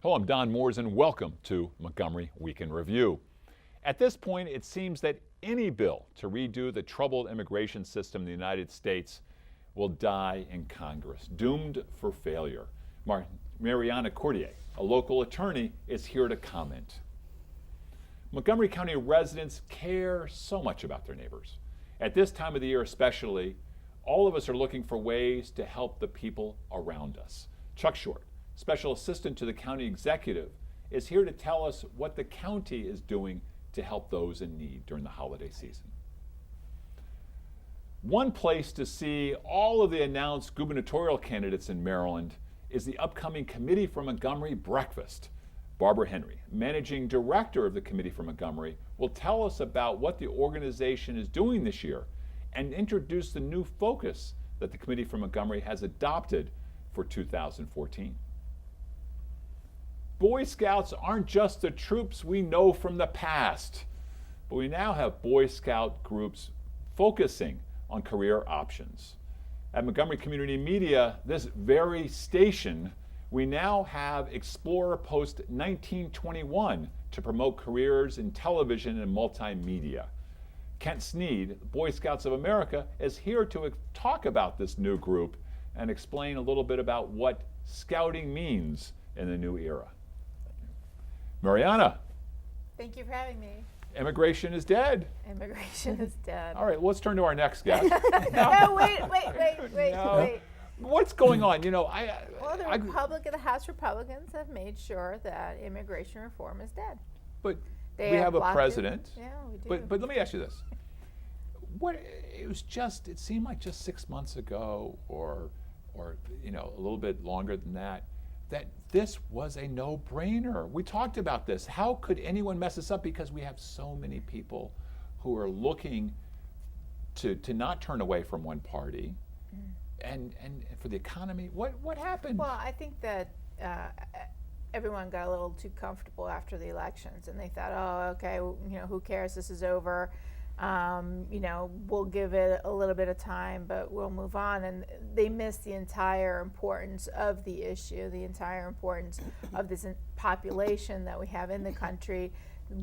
Hello, I'm Don Mooers and welcome to Montgomery Week in Review. At this point, it seems that any bill to redo the troubled immigration system in the United States will die in Congress, doomed for failure. Mariana Cordier, a local attorney, is here to comment. Montgomery County residents care so much about their neighbors. At this time of the year especially, all of us are looking for ways to help the people around us. Chuck Short, Special Assistant to the County Executive, is here to tell us what the county is doing to help those in need during the holiday season. One place to see all of the announced gubernatorial candidates in Maryland is the upcoming Committee for Montgomery breakfast. Barbara Henry, Managing Director of the Committee for Montgomery, will tell us about what the organization is doing this year and introduce the new focus that the Committee for Montgomery has adopted for 2014. Boy Scouts aren't just the troops we know from the past, but we now have Boy Scout groups focusing on career options. At Montgomery Community Media, this very station, we now have Explorer Post 1921 to promote careers in television and multimedia. Kent Sneed, Boy Scouts of America, is here to talk about this new group and explain a little bit about what scouting means in the new era. Mariana. Thank you for having me. Immigration is dead. Immigration is dead. All right, let's turn to our next guest. No, wait. What's going on? You know, the House Republicans have made sure that immigration reform is dead. But we have a president. Yeah, we do. But let me ask you this. It seemed like just 6 months ago or you know, a little bit longer than that this was a no-brainer. We talked about this. How could anyone mess this up? Because we have so many people who are looking to not turn away from one party. And for the economy, what happened? Well, I think that everyone got a little too comfortable after the elections, and they thought, oh, okay, you know, who cares? This is over. You know, we'll give it a little bit of time, but we'll move on. And they missed the entire importance of the issue, the entire importance of this population that we have in the country. They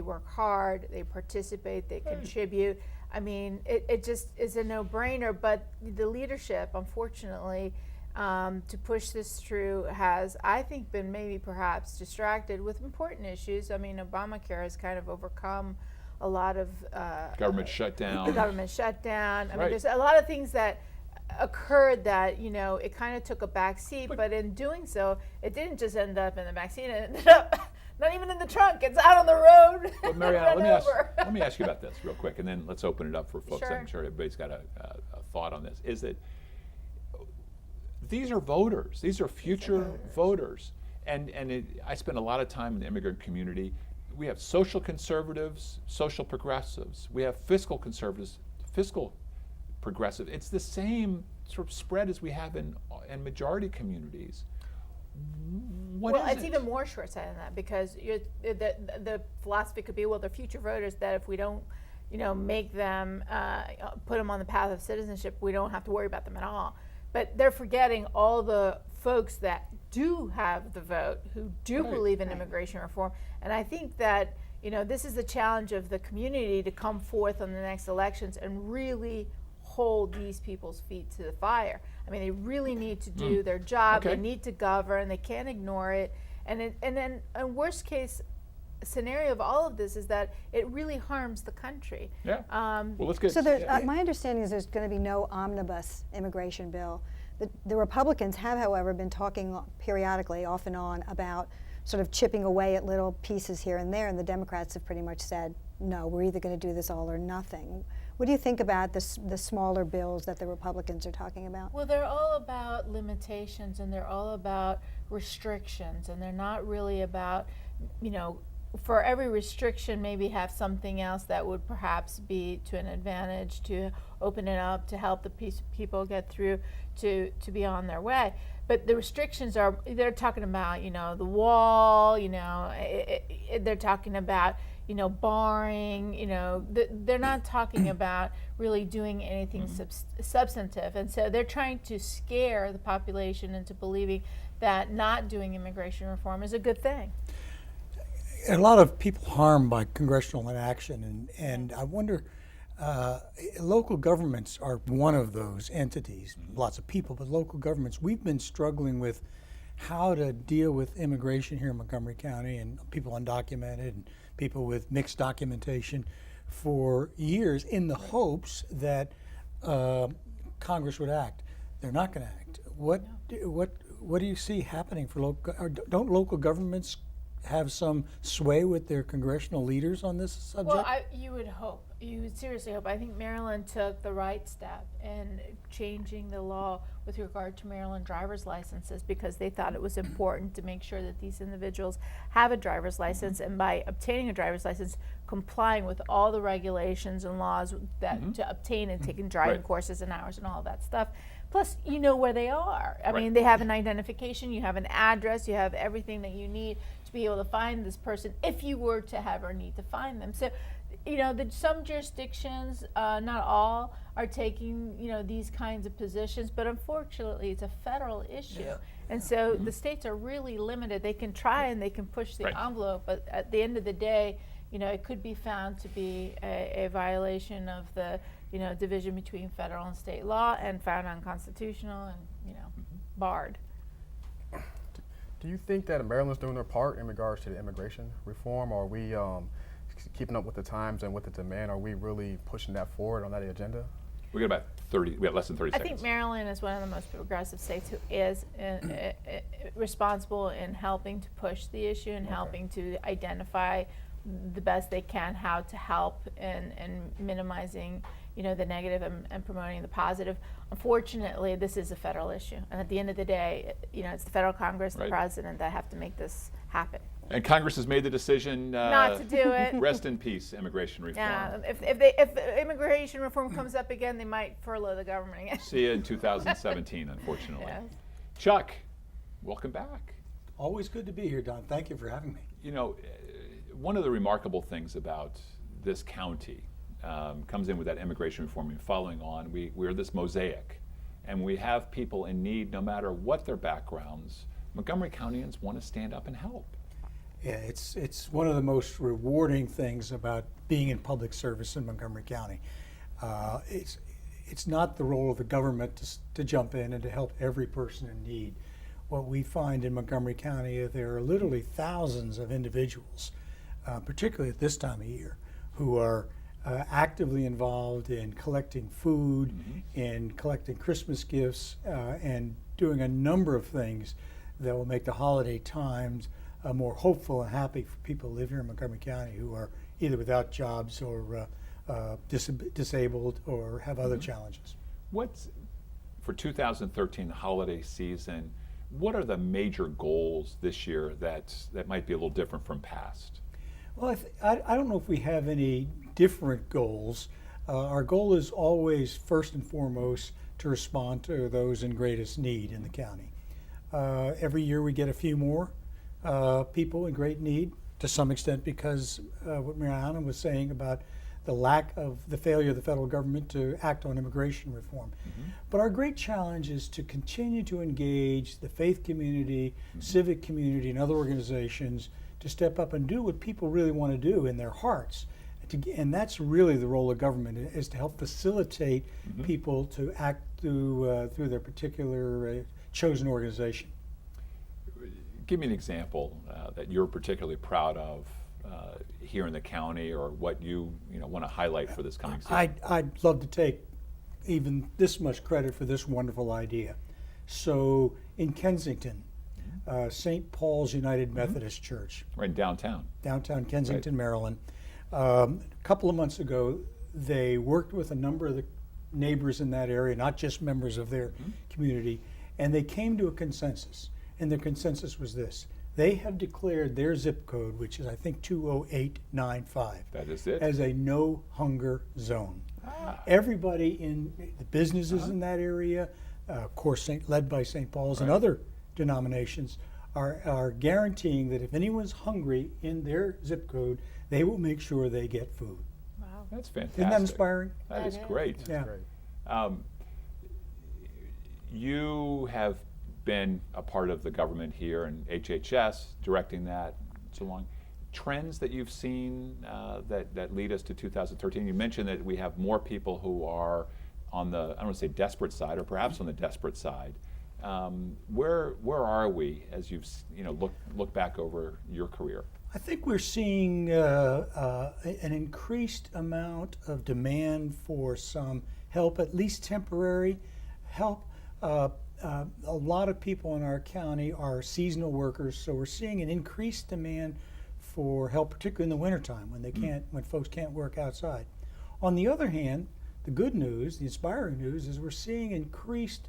work hard, they participate, they contribute. I mean, it just is a no-brainer, but the leadership, unfortunately, to push this through has, I think, been maybe perhaps distracted with important issues. I mean, Obamacare has kind of overcome a lot of government shutdown. The government shutdown. I Right. mean, there's a lot of things that occurred that, you know, it kind of took a back seat, but in doing so, it didn't just end up in the back seat, it ended up not even in the trunk. It's out on the road. But Mariana, let me ask you about this real quick, and then let's open it up for folks. Sure. I'm sure everybody's got a thought on this. Is that these are voters. These are future voters. And I spend a lot of time in the immigrant community. We have social conservatives, social progressives. We have fiscal conservatives, fiscal progressive. It's the same sort of spread as we have in majority communities. It's even more short-sighted than that, because the philosophy could be, well, they're future voters, that if we don't, you know, make them, put them on the path of citizenship, we don't have to worry about them at all. But they're forgetting all the folks that do have the vote, who do believe in immigration reform. And I think that, you know, this is the challenge of the community, to come forth on the next elections and really hold these people's feet to the fire. I mean, they really need to do their job. Okay. They need to govern. They can't ignore it. And then a worst case scenario of all of this is that it really harms the country. Yeah. Well, let's get. So my understanding is there's going to be no omnibus immigration bill. The Republicans have, however, been talking periodically, off and on, about sort of chipping away at little pieces here and there, and the Democrats have pretty much said, no, we're either going to do this all or nothing. What do you think about the smaller bills that the Republicans are talking about? Well, they're all about limitations, and they're all about restrictions, and they're not really about, you know, for every restriction maybe have something else that would perhaps be to an advantage, to open it up, to help the people get through, to be on their way. But the restrictions they're talking about, you know, the wall, you know, they're talking about, barring, they're not talking about really doing anything substantive. And so they're trying to scare the population into believing that not doing immigration reform is a good thing. A lot of people harmed by congressional inaction, and I wonder, local governments are one of those entities, lots of people, but local governments, we've been struggling with how to deal with immigration here in Montgomery County and people undocumented and people with mixed documentation for years in the hopes that Congress would act. They're not going to act. What do you see happening for local? Don't local governments have some sway with their congressional leaders on this subject? Well, you would hope. You would seriously hope. I think Maryland took the right step in changing the law with regard to Maryland driver's licenses because they thought it was important to make sure that these individuals have a driver's license, and by obtaining a driver's license, complying with all the regulations and laws that to obtain and taking driving courses and hours and all of that stuff. Plus, you know where they are. I mean, they have an identification, you have an address, you have everything that you need to be able to find this person if you were to have or need to find them. So, some jurisdictions, not all, are taking, these kinds of positions, but unfortunately it's a federal issue. Yeah. And so the states are really limited. They can try and they can push the envelope, but at the end of the day, it could be found to be a violation of the, division between federal and state law and found unconstitutional and, barred. Do you think that Maryland's doing their part in regards to the immigration reform? Or are we keeping up with the times and with the demand? Are we really pushing that forward on that agenda? We got less than 30 seconds. I think Maryland is one of the most progressive states who is responsible in helping to push the issue and helping to identify the best they can how to help and minimizing the negative and promoting the positive. Unfortunately, this is a federal issue, and at the end of the day, it's the federal Congress, the president, that have to make this happen. And Congress has made the decision not to do it. Rest in peace, immigration reform. Yeah, if immigration reform comes up again, they might furlough the government again. See you in 2017, unfortunately. Yes. Chuck, welcome back. Always good to be here, Don. Thank you for having me. One of the remarkable things about this county comes in with that immigration reform and following on. We're this mosaic, and we have people in need no matter what their backgrounds. Montgomery Countyans want to stand up and help. Yeah, it's one of the most rewarding things about being in public service in Montgomery County. It's not the role of the government to jump in and to help every person in need. What we find in Montgomery County, there are literally thousands of individuals, particularly at this time of year, who are actively involved in collecting food, in collecting Christmas gifts, and doing a number of things that will make the holiday times more hopeful and happy for people who live here in Montgomery County who are either without jobs or disabled or have other challenges. What's, for 2013, the holiday season, what are the major goals this year that might be a little different from past? Well, I don't know if we have any different goals. Our goal is always, first and foremost, to respond to those in greatest need in the county. Every year we get a few more people in great need, to some extent because what Mariana was saying about the failure of the federal government to act on immigration reform. But our great challenge is to continue to engage the faith community, civic community, and other organizations to step up and do what people really want to do in their hearts. And that's really the role of government, is to help facilitate people to act through their particular chosen organization. Give me an example that you're particularly proud of here in the county, or what you want to highlight for this coming season. I'd love to take even this much credit for this wonderful idea. So in Kensington, St. Paul's United Methodist Church. Right, downtown. Downtown Kensington, Maryland. A couple of months ago, they worked with a number of the neighbors in that area, not just members of their community, and they came to a consensus. And their consensus was this: they have declared their zip code, which is I think 20895, that is it, as a no hunger zone. Everybody in the businesses in that area, of course led by St. Paul's and other denominations, are guaranteeing that if anyone's hungry in their zip code, they will make sure they get food. Wow. That's fantastic. Isn't that inspiring? That is That is. great. Yeah. Great. You have been a part of the government here and HHS directing that so long. Trends that you've seen that lead us to 2013. You mentioned that we have more people who are on the, I don't want to say desperate side, or perhaps on the desperate side. Where are we as you've look back over your career? I think we're seeing an increased amount of demand for some help, at least temporary help. A lot of people in our county are seasonal workers, so we're seeing an increased demand for help, particularly in the wintertime when when folks can't work outside. On the other hand, the good news, the inspiring news, is we're seeing increased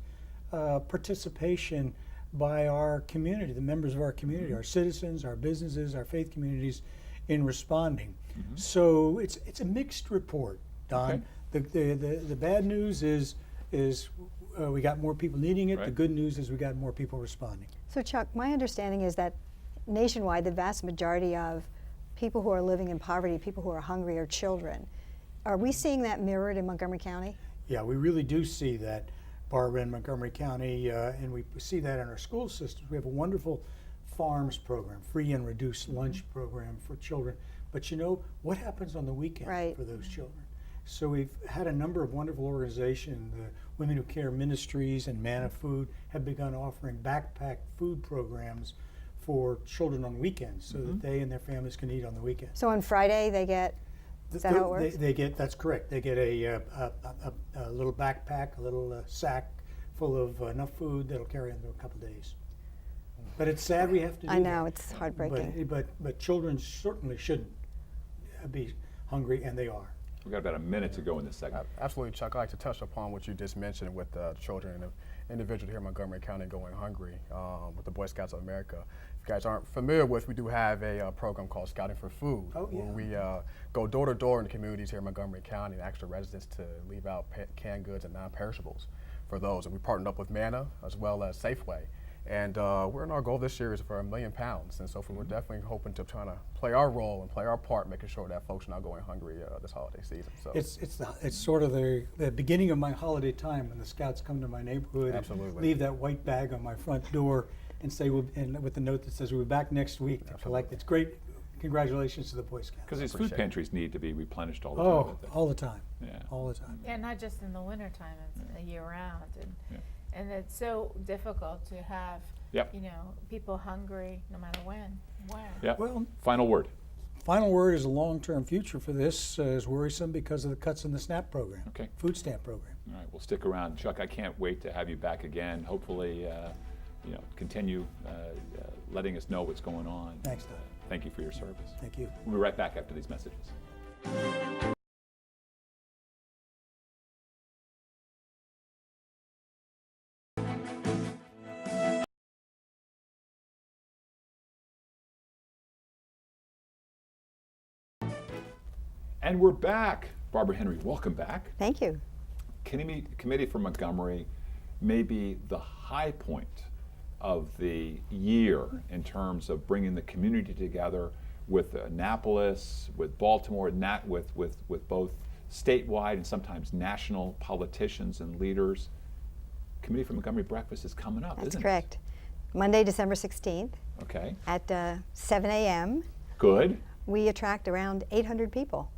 participation by our community, the members of our community, our citizens, our businesses, our faith communities, in responding. So it's a mixed report, Don. Okay. The bad news is we got more people needing it. Right. The good news is we got more people responding. So Chuck, my understanding is that nationwide, the vast majority of people who are living in poverty, people who are hungry, are children. Are we seeing that mirrored in Montgomery County? Yeah, we really do see that, Barbara, in Montgomery County, and we see that in our school systems. We have a wonderful farms program, free and reduced lunch program for children. But you know, what happens on the weekend Right. for those children? So we've had a number of wonderful organizations, the Women Who Care Ministries and Manna Food have begun offering backpack food programs for children on weekends so that they and their families can eat on the weekend. So on Friday they get, is that how it works? They get, that's correct. They get a little backpack, a little sack full of enough food that'll carry them through a couple days. But it's sad we have to do I know, that. it's heartbreaking. But children certainly shouldn't be hungry, and they are. We've got about a minute to go in this segment. Absolutely, Chuck. I'd like to touch upon what you just mentioned with children and the individual here in Montgomery County going hungry with the Boy Scouts of America. If you guys aren't familiar with, we do have a program called Scouting for Food, where we go door to door in the communities here in Montgomery County and ask the residents to leave out canned goods and non-perishables for those. And we partnered up with Manna as well as Safeway. And we're in our goal this year is for £1 million. And so we're definitely hoping to try to play our role and play our part, making sure that folks are not going hungry this holiday season. So It's sort of the beginning of my holiday time when the Scouts come to my neighborhood Absolutely. and leave that white bag on my front door and say, and with the note that says we'll be back next week to collect. It's great. Congratulations to the Boy Scouts. Because these food Appreciate it. pantries need to be replenished all the time. Oh, don't they? all the time. Yeah. All the time. Yeah, not just in the wintertime, it's year round. Yeah. And it's so difficult to have, Yep. people hungry no matter when, where. Yep. Well, Final word. final word is the long-term future for this is worrisome because of the cuts in the SNAP program, Okay. food stamp program. All right, we'll stick around. Chuck, I can't wait to have you back again. Hopefully, continue letting us know what's going on. Thanks, Don. Thank you for your service. Thank you. We'll be right back after these messages. And we're back. Barbara Henry, welcome back. Thank you. Committee for Montgomery may be the high point of the year in terms of bringing the community together with Annapolis, with Baltimore, with both statewide and sometimes national politicians and leaders. Committee for Montgomery breakfast is coming up, That's isn't correct. Monday, December 16th it? Okay, at 7 a.m. good. We attract around 800 people.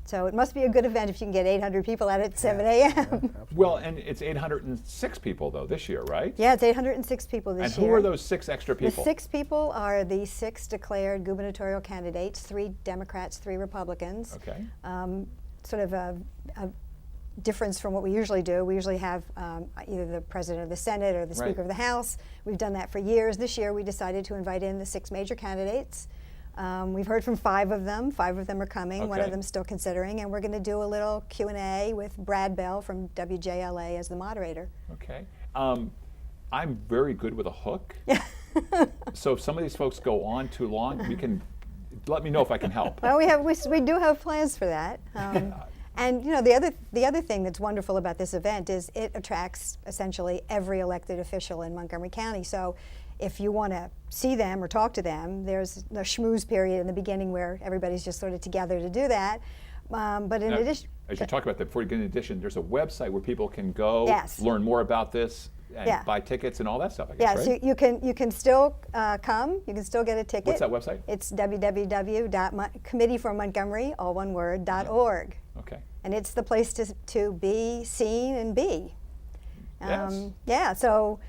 So it must be a good event if you can get 800 people out at 7 a.m. Well, and it's 806 people though this year, right? Yeah, it's 806 people this And year. who are those 6 extra The people? 6 people are the 6 declared gubernatorial candidates, 3 Democrats, 3 Republicans. Okay. Sort of a difference from what we usually do. We usually have either the president of the Senate or the Right. Speaker of the House. We've done that for years. This year we decided to invite in the 6 major candidates. We've heard from 5 of them. 5 of them are coming. One Okay. of them still considering, and we're going to do a little Q&A with Brad Bell from WJLA as the moderator. Okay. I'm very good with a hook. So if some of these folks go on too long, you can let me know if I can help. Well, we do have plans for that. And the other thing that's wonderful about this event is it attracts essentially every elected official in Montgomery County. So If you want to see them or talk to them, there's the schmooze period in the beginning where everybody's just sort of together to do that. But in Now, addition, as you talk about that, before you get in addition, there's a website where people can go Yes. learn more about this and Yeah. buy tickets and all that stuff, I yeah, guess, so right? you can still come. You can still get a ticket. What's that website? It's www.committeeformontgomery, all one word, .org. Okay. And it's the place to be seen and be. Yes. Yeah, so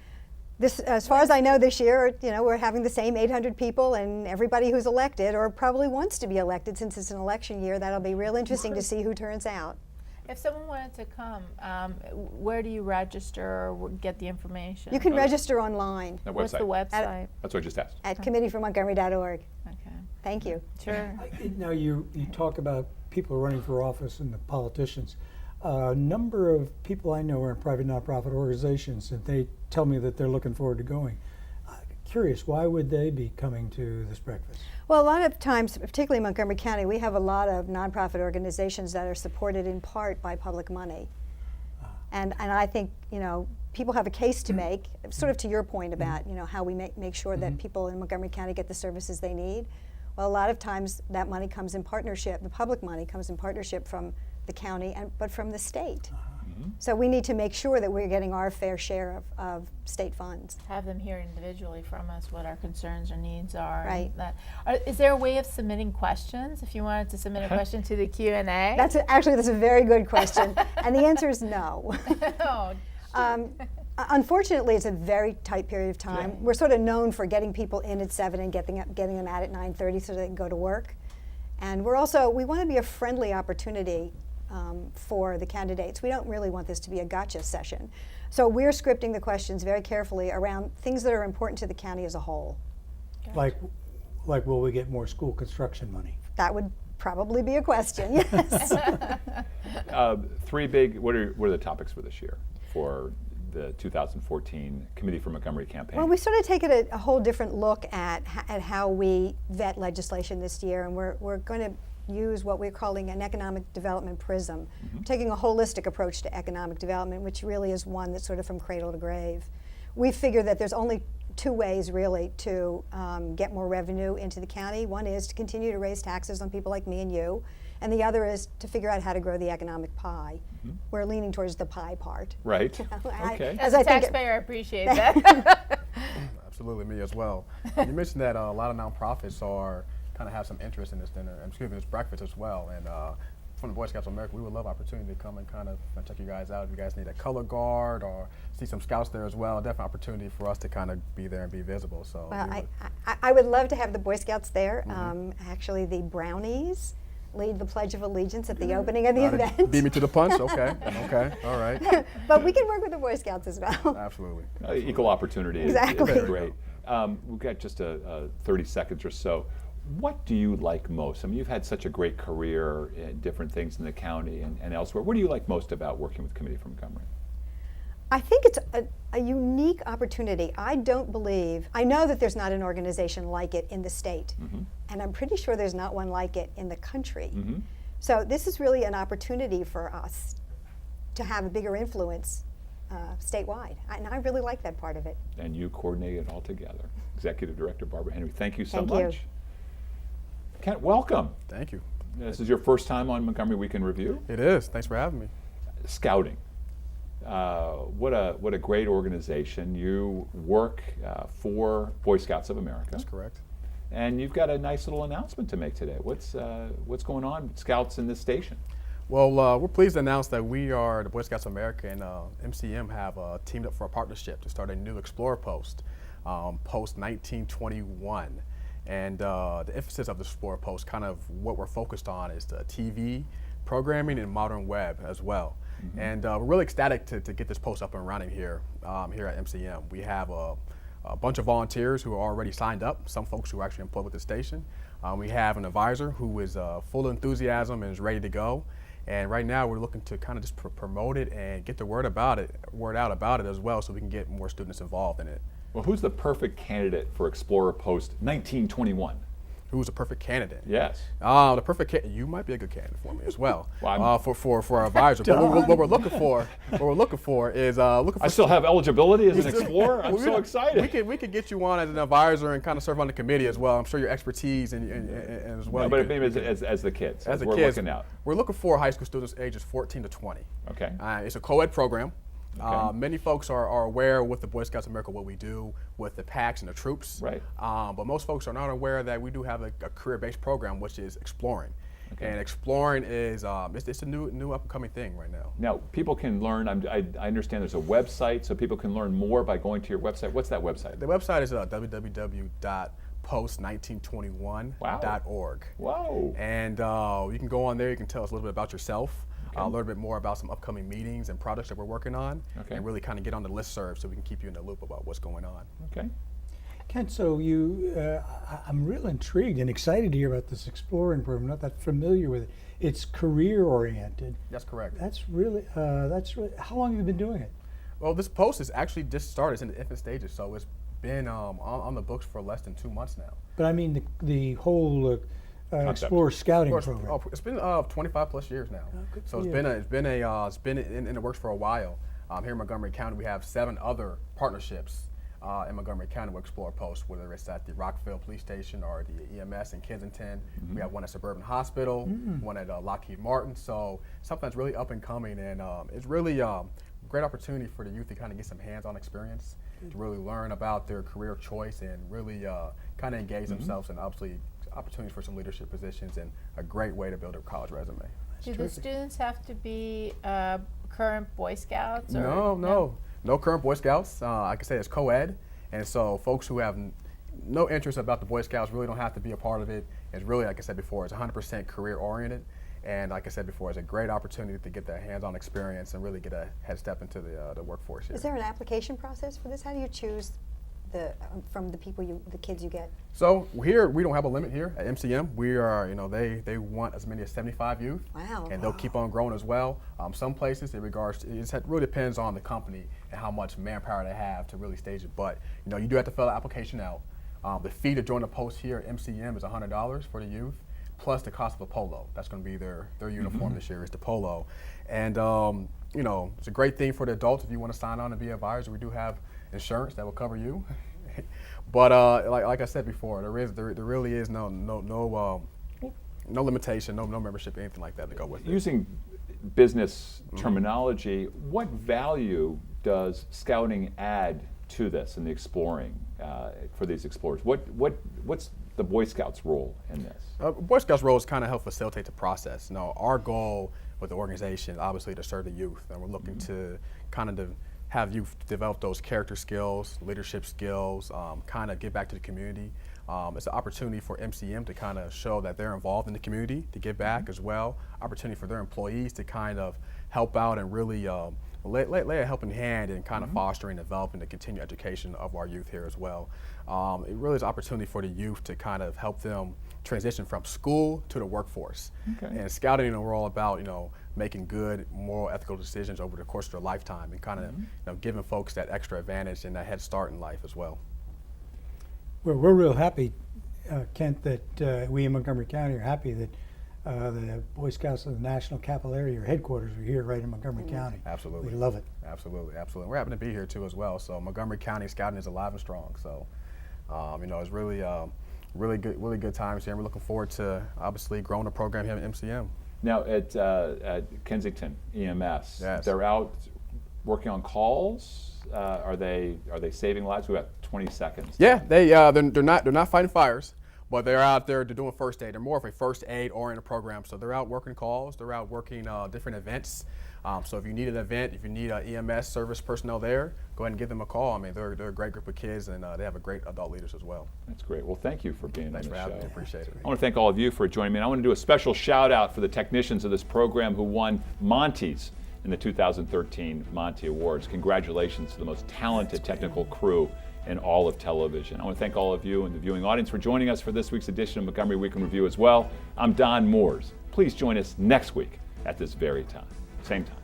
this, as far as I know this year, we're having the same 800 people, and everybody who's elected or probably wants to be elected, since it's an election year, that'll be real interesting to see who turns out. If someone wanted to come, where do you register or get the information? You can register online That What's the website. website? That's what I just asked. at committeeformontgomery.org. Okay. Thank you. Sure. Now, you talk about people running for office and the politicians. A number of people I know are in private nonprofit organizations, and they tell me that they're looking forward to going. Curious, why would they be coming to this breakfast? Well, a lot of times, particularly in Montgomery County, we have a lot of nonprofit organizations that are supported in part by public money. And I think, people have a case to make, sort of to your point about, how we make sure that people in Montgomery County get the services they need. Well, a lot of times that money comes in partnership, the public money comes in partnership from the county, but from the state. So we need to make sure that we're getting our fair share of state funds. Have them hear individually from us what our concerns or needs are. Right. Is there a way of submitting questions? If you wanted to submit a question to the Q&A? That's a very good question, and the answer is no. Oh, Unfortunately, it's a very tight period of time. Yeah. We're sort of known for getting people in at 7 and getting them out at 9:30 so they can go to work. And we want to be a friendly opportunity for the candidates. We don't really want this to be a gotcha session. So we're scripting the questions very carefully around things that are important to the county as a whole. Like will we get more school construction money? That would probably be a question, yes. Three big, what are the topics for this year for the 2014 Committee for Montgomery campaign? Well, we sort of taken a whole different look at how we vet legislation this year, and we're going to use what we're calling an economic development prism, taking a holistic approach to economic development, which really is one that's sort of from cradle to grave. We figure that there's only two ways really to get more revenue into the county. One is to continue to raise taxes on people like me and you, and the other is to figure out how to grow the economic pie. We're leaning towards the pie part. Right. Okay. as a taxpayer, I appreciate that. Absolutely, me as well. You mentioned that a lot of nonprofits kind of have some interest in this dinner, this breakfast as well. And from the Boy Scouts of America, we would love opportunity to come and kind of check you guys out. If you guys need a color guard or see some scouts there as well, definitely opportunity for us to kind of be there and be visible. So Well, I would love to have the Boy Scouts there. Actually, the Brownies lead the Pledge of Allegiance at the opening of the event. Beat me to the punch? Okay, okay, all right. But we can work with the Boy Scouts as well. Absolutely. Equal opportunity Exactly. is great. We've got just 30 seconds or so. What do you like most? I mean, you've had such a great career in different things in the county and elsewhere. What do you like most about working with Committee for Montgomery? I think it's a unique opportunity. I know that there's not an organization like it in the state, and I'm pretty sure there's not one like it in the country. So this is really an opportunity for us to have a bigger influence statewide, and I really like that part of it. And you coordinate it all together. Executive Director Barbara Henry, thank you so Thank you. much. Kent, welcome. Thank you. This is your first time on Montgomery Week in Review. It is. Thanks for having me. Scouting. What a great organization. You work for Boy Scouts of America. That's correct. And you've got a nice little announcement to make today. What's going on with Scouts in this station? Well, we're pleased to announce that we are, the Boy Scouts of America and MCM have teamed up for a partnership to start a new Explorer Post, Post 1921. And the emphasis of the Explorer Post, kind of what we're focused on, is the TV programming and modern web as well. And we're really ecstatic to get this post up and running here at MCM. We have a bunch of volunteers who are already signed up, some folks who are actually employed with the station. We have an advisor who is full of enthusiasm and is ready to go. And right now we're looking to kind of just promote it and get the word out about it as well, so we can get more students involved in it. Well, who's the perfect candidate for Explorer Post 1921? who's a perfect candidate. Yes. The perfect you might be a good candidate for me as well. Well, for our advisor. But what we're looking for is I still have eligibility as an explorer. I'm so excited. We could get you on as an advisor and kind of serve on the committee as well. I'm sure your expertise and as well. No, but maybe as the kids. As the we're kids, looking out. we're looking for high school students ages 14 to 20. Okay. It's a co-ed program. Okay. Many folks are aware with the Boy Scouts of America what we do with the packs and the troops. Right. But most folks are not aware that we do have a career-based program, which is exploring. Okay. And exploring is it's a new upcoming thing right now. Now, people can learn. I understand there's a website, so people can learn more by going to your website. What's that website? The website is www.post1921.org. Wow. And you can go on there. You can tell us a little bit about yourself. A little bit more about some upcoming meetings and projects that we're working on, and really kind of get on the listserv so we can keep you in the loop about what's going on. Okay. Kent, so I'm real intrigued and excited to hear about this exploring program. Not that familiar with it. It's career oriented. That's correct. That's really. How long have you been doing it? Well, this post is actually just started. It's in the infant stages, so it's been on the books for less than 2 months now. But I mean the whole Explorer Scouting program. It's been 25 plus years now. So it's been in the works for a while. Here in Montgomery County, we have 7 other partnerships in Montgomery County with Explorer Post, whether it's at the Rockville Police Station or the EMS in Kensington. We have one at Suburban Hospital, one at Lockheed Martin. So something that's really up and coming, and it's really a great opportunity for the youth to kind of get some hands-on experience, to really learn about their career of choice, and really kind of engage themselves in obviously opportunities for some leadership positions, and a great way to build a college resume. Do the students have to be current Boy Scouts? No current Boy Scouts. Like I say, it's co-ed, and so folks who have no interest about the Boy Scouts really don't have to be a part of it. It's really, like I said before, it's 100% career oriented, and like I said before, it's a great opportunity to get that hands-on experience and really get a head step into the workforce here. Is there an application process for this? How do you choose from the kids you get? So here, we don't have a limit here at MCM. We are, they want as many as 75 youth. Wow. And they'll keep on growing as well. Some places, it really depends on the company and how much manpower they have to really stage it. But, you do have to fill the application out. The fee to join the post here at MCM is $100 for the youth, plus the cost of a polo. That's going to be their uniform this year, is the polo. And, it's a great thing for the adults if you want to sign on and be an advisor. We do have insurance that will cover you. But like I said before, there really is no limitation, no membership, anything like that to go with it. Using business terminology, what value does scouting add to this and the exploring for these explorers? What's the Boy Scouts' role in this? Boy Scouts' role is kind of help facilitate the process. Our goal with the organization is obviously to serve the youth, and we're looking to kind of have youth develop those character skills, leadership skills, kind of give back to the community. It's an opportunity for MCM to kind of show that they're involved in the community, to give back as well. Opportunity for their employees to kind of help out and really lay a helping hand in kind of fostering and developing the continued education of our youth here as well. It really is an opportunity for the youth to kind of help them transition from school to the workforce. Okay. And scouting, we're all about, making good, moral, ethical decisions over the course of their lifetime, and kind of, giving folks that extra advantage and that head start in life as well. Well, we're real happy, Kent, that we in Montgomery County are happy that the Boy Scouts of the National Capital Area, or headquarters, are here right in Montgomery County. Absolutely. We love it. Absolutely. We're happy to be here too as well. So Montgomery County Scouting is alive and strong. So, it's really good times here, and we're looking forward to obviously growing the program here at MCM. Now at Kensington EMS, yes. They're out working on calls. Are they saving lives? We got 20 seconds. Yeah, they're not fighting fires, but they're out there. They're doing first aid. They're more of a first aid oriented program. So they're out working calls. They're out working different events. So if you need an event, if you need EMS service personnel there, go ahead and give them a call. I mean, they're a great group of kids, and they have a great adult leaders as well. That's great. Well, thank you for being on the show. Thanks for having me. Appreciate it. I want to thank all of you for joining me. And I want to do a special shout out for the technicians of this program who won Monty's in the 2013 Monty Awards. Congratulations to the most talented technical crew in all of television. I want to thank all of you and the viewing audience for joining us for this week's edition of Montgomery Week in Review as well. I'm Don Mooers. Please join us next week at this very time, same time.